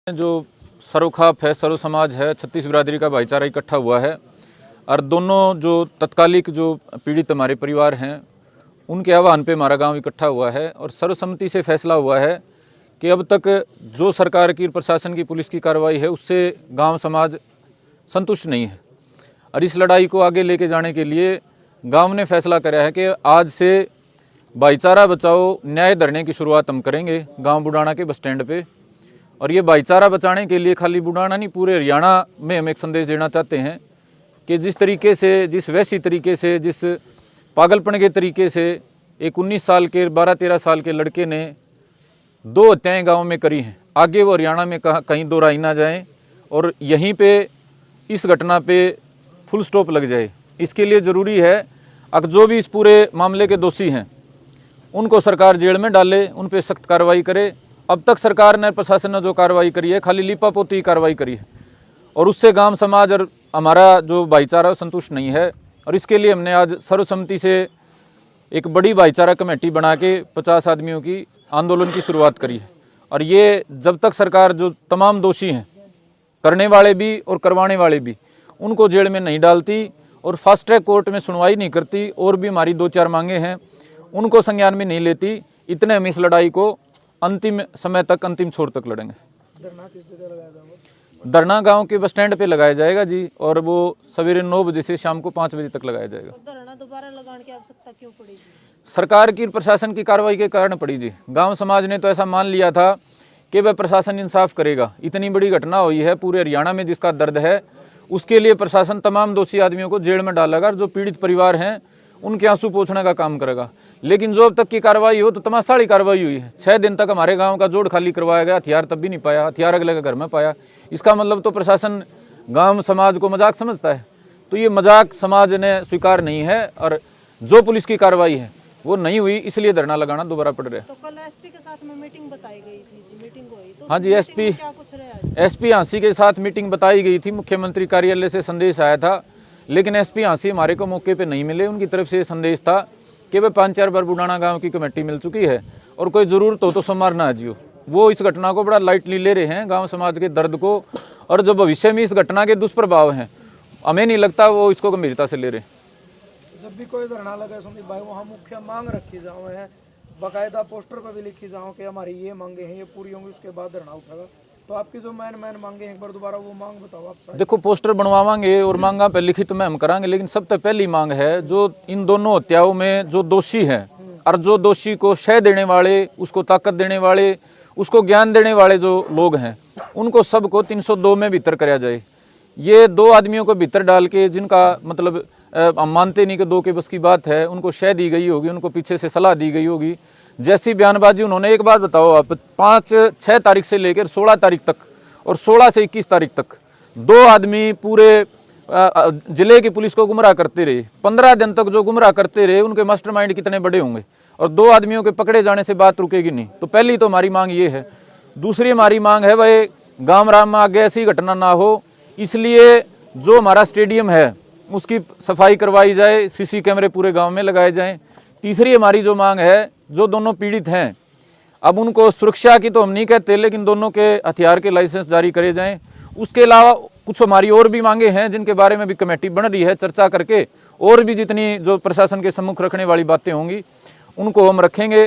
जो सरोखाफ है, सरो समाज है, 36 बिरादरी का भाईचारा इकट्ठा हुआ है और दोनों जो तत्कालिक जो पीड़ित हमारे परिवार हैं उनके आह्वान पे हमारा गांव इकट्ठा हुआ है और सर्वसम्मति से फैसला हुआ है कि अब तक जो सरकार की, प्रशासन की, पुलिस की कार्रवाई है उससे गांव समाज संतुष्ट नहीं है और इस लड़ाई को आगे लेके जाने के लिए गांव ने फैसला करा है कि आज से भाईचारा बचाओ न्याय धरने की शुरुआत हम करेंगे गांव बुडाना के बस स्टैंड पे। और ये भाईचारा बचाने के लिए खाली बुडाना नहीं, पूरे हरियाणा में हम एक संदेश देना चाहते हैं कि जिस तरीके से, जिस वैसी तरीके से, जिस पागलपन के तरीके से एक 19 साल के, 12-13 साल के लड़के ने 2 हत्याएँ गाँव में करी हैं, आगे वो हरियाणा में कहीं दोहराई ना जाएँ और यहीं पे इस घटना पे फुल स्टॉप लग जाए। इसके लिए ज़रूरी है अब जो भी इस पूरे मामले के दोषी हैं उनको सरकार जेल में डाले, उन पे सख्त कार्रवाई करे। अब तक सरकार ने, प्रशासन ने जो कार्रवाई करी है खाली लिपापोती कार्रवाई करी है और उससे गांव समाज और हमारा जो भाईचारा संतुष्ट नहीं है। और इसके लिए हमने आज सर्वसम्मति से एक बड़ी भाईचारा कमेटी बना के 50 आदमियों की आंदोलन की शुरुआत करी है। और ये जब तक सरकार जो तमाम दोषी हैं, करने वाले भी और करवाने वाले भी, उनको जेल में नहीं डालती और फास्ट ट्रैक कोर्ट में सुनवाई नहीं करती और भी हमारी 2-4 मांगे हैं उनको संज्ञान में नहीं लेती, इतने हम इस लड़ाई को अंतिम समय तक, अंतिम छोर तक लड़ेंगे। धरना किस जगह लगाया जाएगा? धरना गांव के बस स्टैंड पे लगाया जाएगा जी, और वो सवेरे 9 बजे से शाम को 5 बजे तक लगाया जाएगा। तो धरना दोबारा लगाने की आवश्यकता क्यों पड़ेगी? सरकार की, प्रशासन की कार्रवाई के कारण पड़ी जी। गांव समाज ने तो ऐसा मान लिया था कि वह प्रशासन इंसाफ करेगा। इतनी बड़ी घटना हुई है पूरे हरियाणा में जिसका दर्द है, उसके लिए प्रशासन तमाम दोषी आदमियों को जेल में डालेगा और जो पीड़ित परिवार हैं उनके आंसू पोंछने का काम करेगा। लेकिन जो अब तक की कार्रवाई हो तो तमाशाड़ी कार्रवाई हुई है। 6 दिन तक हमारे गांव का जोड़ खाली करवाया गया, हथियार तब भी नहीं पाया, हथियार अगले के घर में पाया। इसका मतलब तो प्रशासन गांव समाज को मजाक समझता है। तो ये मजाक समाज ने स्वीकार नहीं है और जो पुलिस की कार्रवाई है वो नहीं हुई, इसलिए धरना लगाना दोबारा पड़ रहा है। तो कल एसपी के साथ में मीटिंग बताई गई थी, मीटिंग हुई तो हाँ जी, एसपी हाँसी के साथ मीटिंग बताई गई थी। मुख्यमंत्री कार्यालय से संदेश आया था, लेकिन एसपी हाँसी हमारे को मौके पे नहीं मिले। उनकी तरफ से संदेश था कि वह 5-4 बार बुडाना गांव की कमेटी मिल चुकी है और कोई ज़रूरत हो तो सोमवार ना आजियो। वो इस घटना को बड़ा लाइटली ले रहे हैं, गांव समाज के दर्द को, और जो भविष्य में इस घटना के दुष्प्रभाव हैं हमें नहीं लगता वो इसको गंभीरता से ले रहे। जब भी कोई धरना लगे संदीप भाई, वहाँ मुख्य मांग रखी जाओ है, बाकायदा पोस्टर पर भी लिखी जाओ कि हमारी ये मांगे हैं, ये पूरी होंगी, उसके बाद धरना उठेगा। तो आपकी जो मेन मांगे हैं, एक बार दोबारा वो मांग बताओ आप। देखो, पोस्टर बनवाएंगे और मांगा पे लिखित में हम कराएंगे, लेकिन सबसे पहली मांग है जो इन दोनों हत्याओं में जो दोषी हैं और जो दोषी को शय देने वाले, उसको ताकत देने वाले, उसको ज्ञान देने वाले जो लोग हैं, उनको सबको 302 में भीतर कराया जाए। ये 2 आदमियों को भीतर डाल के, जिनका मतलब हम मानते नहीं कि 2 के बस की बात है, उनको शय दी गई होगी, उनको पीछे से सलाह दी गई होगी, जैसी बयानबाजी उन्होंने। एक बात बताओ आप, 5-6 तारीख से लेकर 16 तारीख तक और 16 से 21 तारीख तक 2 आदमी पूरे जिले की पुलिस को गुमराह करते रहे। 15 दिन तक जो गुमराह करते रहे, उनके मास्टरमाइंड कितने बड़े होंगे, और 2 आदमियों के पकड़े जाने से बात रुकेगी नहीं। तो पहली तो हमारी मांग ये है। दूसरी हमारी मांग है भाई, गांव राम में आगे ऐसी घटना ना हो, इसलिए जो हमारा स्टेडियम है उसकी सफाई करवाई जाए, सीसी कैमरे पूरे गांव में लगाए जाएं। तीसरी हमारी जो मांग है, जो दोनों पीड़ित हैं, अब उनको सुरक्षा की तो हम नहीं कहते, लेकिन दोनों के हथियार के लाइसेंस जारी करे जाएं। उसके अलावा कुछ हमारी और भी मांगे हैं जिनके बारे में भी कमेटी बन रही है, चर्चा करके और भी जितनी जो प्रशासन के सम्मुख रखने वाली बातें होंगी उनको हम रखेंगे।